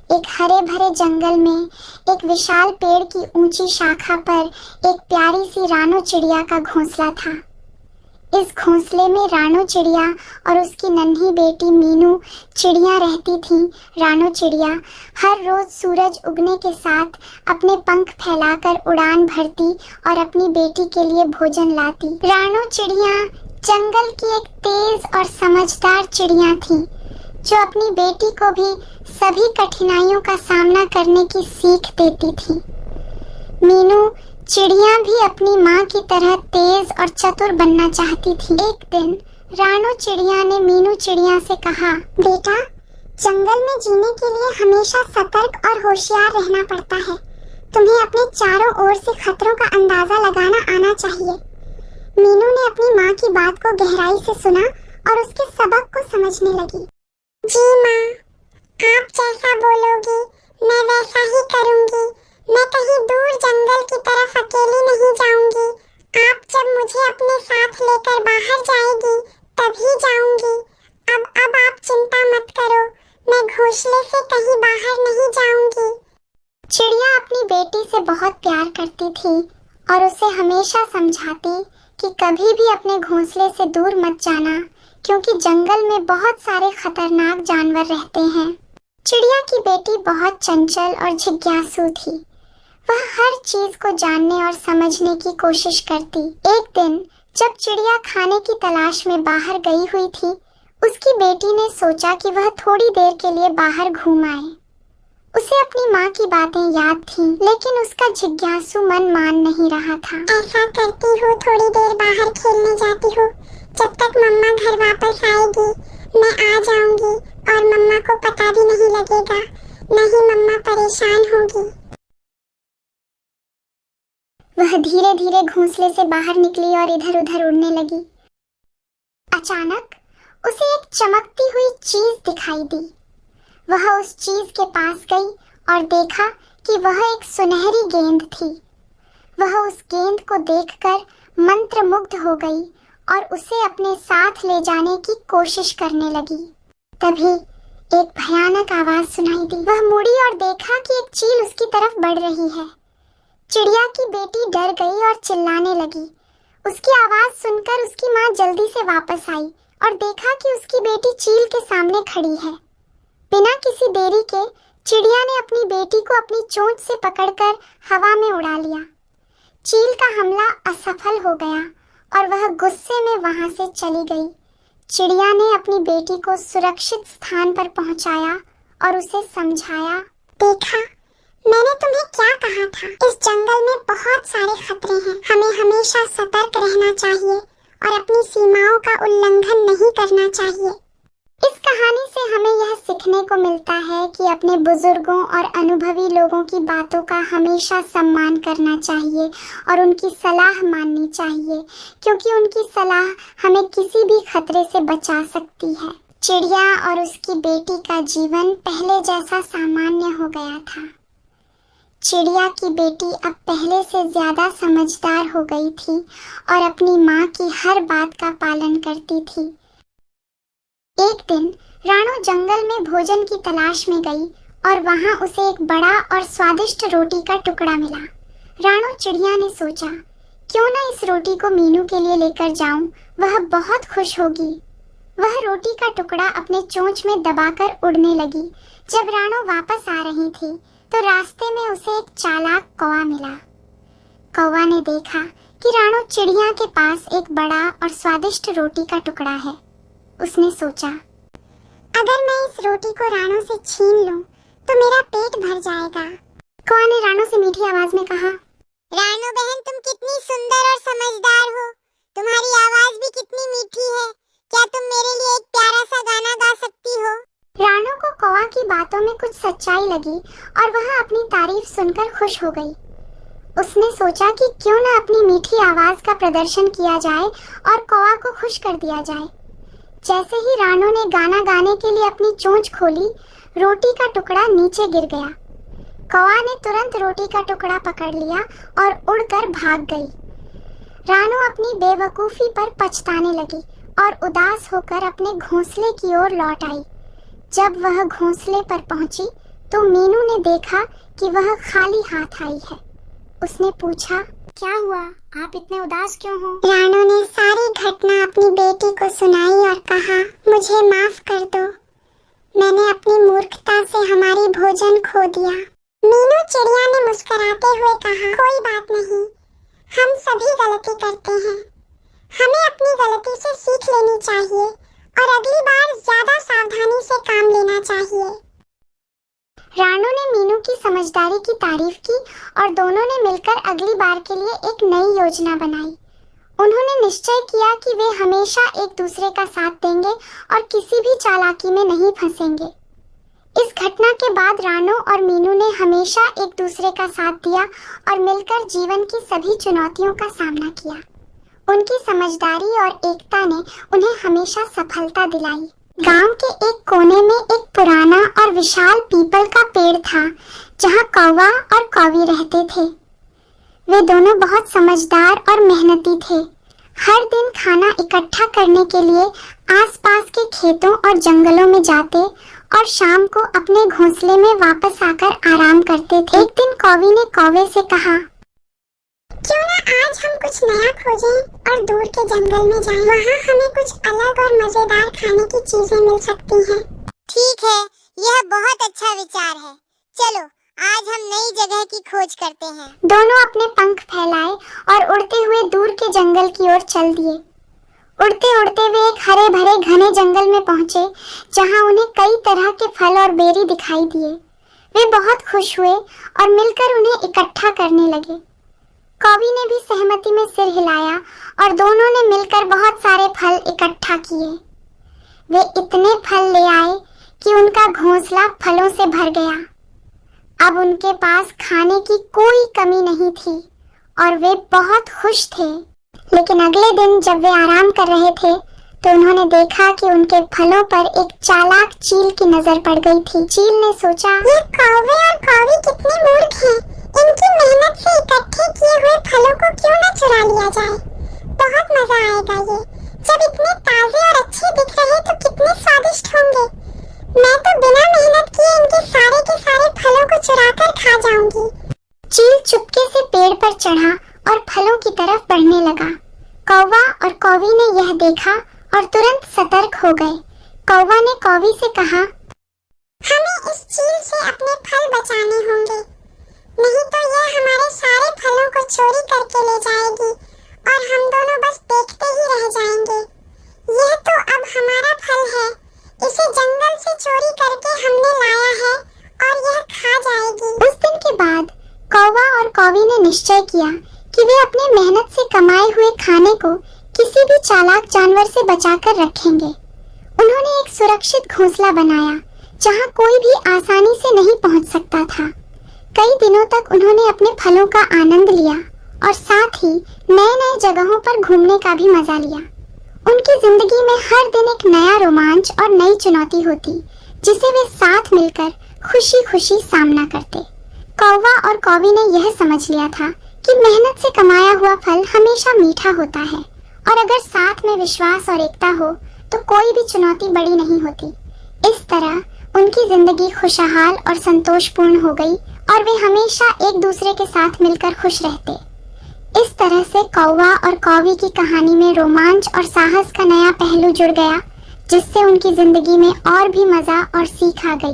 एक हरे भरे जंगल में एक विशाल पेड़ की ऊंची शाखा पर एक प्यारी सी रानो चिड़िया का घोंसला था। इस घोंसले में रानो चिड़िया और उसकी नन्ही बेटी मीनू चिड़िया रहती थी। रानो चिड़िया हर रोज सूरज उगने के साथ अपने पंख फैलाकर उड़ान भरती और अपनी बेटी के लिए भोजन लाती। रानो चिड़िया जंगल की एक तेज और समझदार चिड़िया थी, जो अपनी बेटी को भी सभी कठिनाइयों का सामना करने की सीख देती थी। मीनू चिड़िया भी अपनी माँ की तरह तेज और चतुर बनना चाहती थी। एक दिन रानो चिड़िया ने मीनू चिड़िया से कहा, बेटा, जंगल में जीने के लिए हमेशा सतर्क और होशियार रहना पड़ता है। तुम्हें अपने चारों ओर से खतरों का अंदाजा लगाना आना चाहिए। मीनू ने अपनी माँ की बात को गहराई से सुना और उसके सबक को समझने लगी। जी माँ, आप जैसा बोलोगी मैं वैसा ही करूँगी। मैं कहीं दूर जंगल की तरफ अकेली नहीं जाऊंगी। आप जब मुझे अपने साथ लेकर बाहर जाएगी तभी जाऊंगी। अब आप चिंता मत करो, मैं घोंसले से कहीं बाहर नहीं जाऊंगी। चिड़िया अपनी बेटी से बहुत प्यार करती थी और उसे हमेशा समझाती कि कभी भी अपने घोंसले से दूर मत जाना, क्योंकि जंगल में बहुत सारे खतरनाक जानवर रहते हैं। चिड़िया की बेटी बहुत चंचल और जिज्ञासु थी। वह हर चीज को जानने और समझने की कोशिश करती। एक दिन जब चिड़िया खाने की तलाश में बाहर गई हुई थी, उसकी बेटी ने सोचा कि वह थोड़ी देर के लिए बाहर घूम आए। उसे अपनी माँ की बातें याद थीं, लेकिन उसका जिज्ञासु मन मान नहीं रहा था। ऐसा करती हूँ, थोड़ी देर बाहर खेलने जाती हूँ। जब तक मम्मा घर वापस आएगी मैं आ जाऊंगी और मम्मा को पता भी नहीं लगेगा, नहीं मम्मा परेशान होगी। वह धीरे धीरे घोंसले से बाहर निकली और इधर उधर उड़ने लगी। अचानक उसे एक चमकती हुई चीज दिखाई दी। वह उस चीज के पास गई और देखा कि वह एक सुनहरी गेंद थी। वह उस गेंद को देखकर मंत्रमुग्ध हो गई और उसे अपने साथ ले जाने की कोशिश करने लगी। तभी एक भयानक आवाज सुनाई दी। वह मुड़ी और देखा कि एक चील उसकी तरफ बढ़ रही है। चिड़िया की बेटी डर गई और चिल्लाने लगी। उसकी आवाज सुनकर उसकी माँ जल्दी से वापस आई और देखा कि उसकी बेटी चील के सामने खड़ी है। बिना किसी देरी के चिड़िया ने अपनी बेटी को अपनी चोंच से पकड़कर हवा में उड़ा लिया। चील का हमला असफल हो गया और वह गुस्से में वहां से चली गई। चिड़िया ने अपनी बेटी को सुरक्षित स्थान पर पहुंचाया और उसे समझाया, देखा, मैंने तुम्हें क्या कहा था, इस जंगल में बहुत सारे खतरे हैं। हमें हमेशा सतर्क रहना चाहिए और अपनी सीमाओं का उल्लंघन नहीं करना चाहिए। इस कहानी से हमें यह सीखने को मिलता है कि अपने बुजुर्गों और अनुभवी लोगों की बातों का हमेशा सम्मान करना चाहिए और उनकी सलाह माननी चाहिए, क्योंकि उनकी सलाह हमें किसी भी खतरे से बचा सकती है। चिड़िया और उसकी बेटी का जीवन पहले जैसा सामान्य हो गया था। चिड़िया की बेटी अब पहले से ज्यादा समझदार हो गई थी और अपनी माँ की हर बात का पालन करती थी। एक दिन रानो जंगल में भोजन की तलाश में गई और वहां उसे एक बड़ा और स्वादिष्ट रोटी का टुकड़ा मिला। रानो चिड़िया ने सोचा, क्यों ना इस रोटी को मीनू के लिए लेकर जाऊं, वह बहुत खुश होगी। वह रोटी का टुकड़ा अपने चोंच में दबाकर उड़ने लगी। जब रानो वापस आ रही थी तो रास्ते में उसे एक चालाक कौवा मिला। कौवा ने देखा कि रानो चिड़िया के पास एक बड़ा और स्वादिष्ट रोटी का टुकड़ा है। उसने सोचा, अगर मैं इस रोटी को रानो से छीन लूं तो मेरा पेट भर जाएगा। कौवा ने रानो से मीठी आवाज में कहा, रानो बहन, तुम कितनी सुंदर और समझदार हो। तुम्हारी आवाज भी कितनी मीठी है। क्या तुम मेरे लिए एक प्यारा सा गाना गा सकती हो? रानो को कौवा की बातों में कुछ सच्चाई लगी और वह अपनी तारीफ सुनकर खुश हो गई। उसने सोचा कि क्यों न अपनी मीठी आवाज का प्रदर्शन किया जाए और कौवा को खुश कर दिया जाए। जैसे ही रानो ने गाना गाने के लिए अपनी चोंच खोली, रोटी का टुकड़ा नीचे गिर गया। कौवा ने तुरंत रोटी का टुकड़ा पकड़ लिया और उड़कर भाग गई। रानो अपनी बेवकूफी पर पछताने लगी और उदास होकर अपने घोंसले की ओर लौट आई। जब वह घोंसले पर पहुंची तो मीनू ने देखा कि वह खाली हाथ आई है। उसने पूछा, क्या हुआ, आप इतने उदास क्यों हो? रानू ने सारी घटना अपनी बेटी को सुनाई और कहा, मुझे माफ कर दो, मैंने अपनी मूर्खता से हमारी भोजन खो दिया। मीनू चिड़िया ने मुस्कुराते हुए कहा, कोई बात नहीं, हम सभी गलती करते हैं, हमें अपनी गलती से सीख लेनी चाहिए और अगली बार ज्यादा सावधानी से काम लेना चाहिए। रानू ने मीनू की समझदारी की तारीफ की और दोनों ने मिलकर अगली बार के लिए एक नई योजना बनाई। उन्होंने निश्चय किया कि वे हमेशा एक दूसरे का साथ देंगे और किसी भी चालाकी में नहीं फंसेंगे। इस घटना के बाद रानू और मीनू ने हमेशा एक दूसरे का साथ दिया और मिलकर जीवन की सभी चुनौतियों का सामना किया। उनकी समझदारी और एकता ने उन्हें हमेशा सफलता दिलाई। गांव के एक कोने में एक पुराना और विशाल पीपल का पेड़ था, जहां कौवा और कौवी रहते थे। वे दोनों बहुत समझदार और मेहनती थे। हर दिन खाना इकट्ठा करने के लिए आसपास के खेतों और जंगलों में जाते और शाम को अपने घोंसले में वापस आकर आराम करते थे। एक दिन कौवी ने कौवे से कहा, क्यों ना आज हम कुछ नया खोजें और दूर के जंगल में जाएं, वहाँ हमें कुछ अलग और मजेदार खाने की चीजें मिल सकती हैं। ठीक है, यह बहुत अच्छा विचार है। चलो आज हम नई जगह की खोज करते हैं। दोनों अपने पंख फैलाए और उड़ते हुए दूर के जंगल की ओर चल दिए। उड़ते उड़ते वे एक हरे भरे घने जंगल में पहुंचे, जहां उन्हें कई तरह के फल और बेरी दिखाई दिए। वे बहुत खुश हुए और मिलकर उन्हें इकट्ठा करने लगे। कौवी ने भी सहमति में सिर हिलाया और दोनों ने मिलकर बहुत सारे फल इकट्ठा किए। वे इतने फल ले आए कि उनका घोंसला फलों से भर गया। अब उनके पास खाने की कोई कमी नहीं थी और वे बहुत खुश थे। लेकिन अगले दिन जब वे आराम कर रहे थे तो उन्होंने देखा कि उनके फलों पर एक चालाक चील की नजर पड़ गई थी। चील ने सोचा, ये कौवे और कौवी कितने मूर्ख हैं, इनकी मेहनत से इकट्ठे किए हुए फलों को क्यों न चुरा लिया जाए। बहुत मजा आएगा ये, जब इतने ताजे और अच्छे दिख रहे तो कितने स्वादिष्ट होंगे। मैं तो बिना मेहनत किए इनके सारे के सारे फलों को चुराकर खा जाऊंगी। चील चुपके से पेड़ पर चढ़ा और फलों की तरफ बढ़ने लगा। कौवा और कौवी ने यह देखा और तुरंत सतर्क हो गए। कौवा ने कौवी से कहा, हमें इस चील से अपने फल बचाने होंगे, नहीं तो यह हमारे सारे फलों को चोरी करके ले जाएगी और हम दोनों बस देखते ही रह जाएंगे। यह तो अब हमारा फल है, इसे जंगल से चोरी करके हमने लाया है और यह खा जाएगी। उस दिन के बाद कौवा और कौवी ने निश्चय किया कि वे अपने मेहनत से कमाए हुए खाने को किसी भी चालाक जानवर से बचाकर रखेंगे। उन्होंने एक सुरक्षित घोंसला बनाया जहां कोई भी आसानी से नहीं पहुंच सकता था। कई दिनों तक उन्होंने अपने फलों का आनंद लिया और साथ ही नए नए जगहों पर घूमने का भी मजा लिया। उनकी जिंदगी में हर दिन एक नया रोमांच और नई चुनौती होती, जिसे वे साथ मिलकर खुशी खुशी सामना करते। कौवा और कौवी ने यह समझ लिया था कि मेहनत से कमाया हुआ फल हमेशा मीठा होता है और अगर साथ में विश्वास और एकता हो तो कोई भी चुनौती बड़ी नहीं होती। इस तरह उनकी जिंदगी खुशहाल और संतोषपूर्ण हो गई और वे हमेशा एक दूसरे के साथ मिलकर खुश रहते। इस तरह से कौवा और कौवी की कहानी में रोमांच और साहस का नया पहलू जुड़ गया, जिससे उनकी जिंदगी में और भी मजा और सीख आ गई।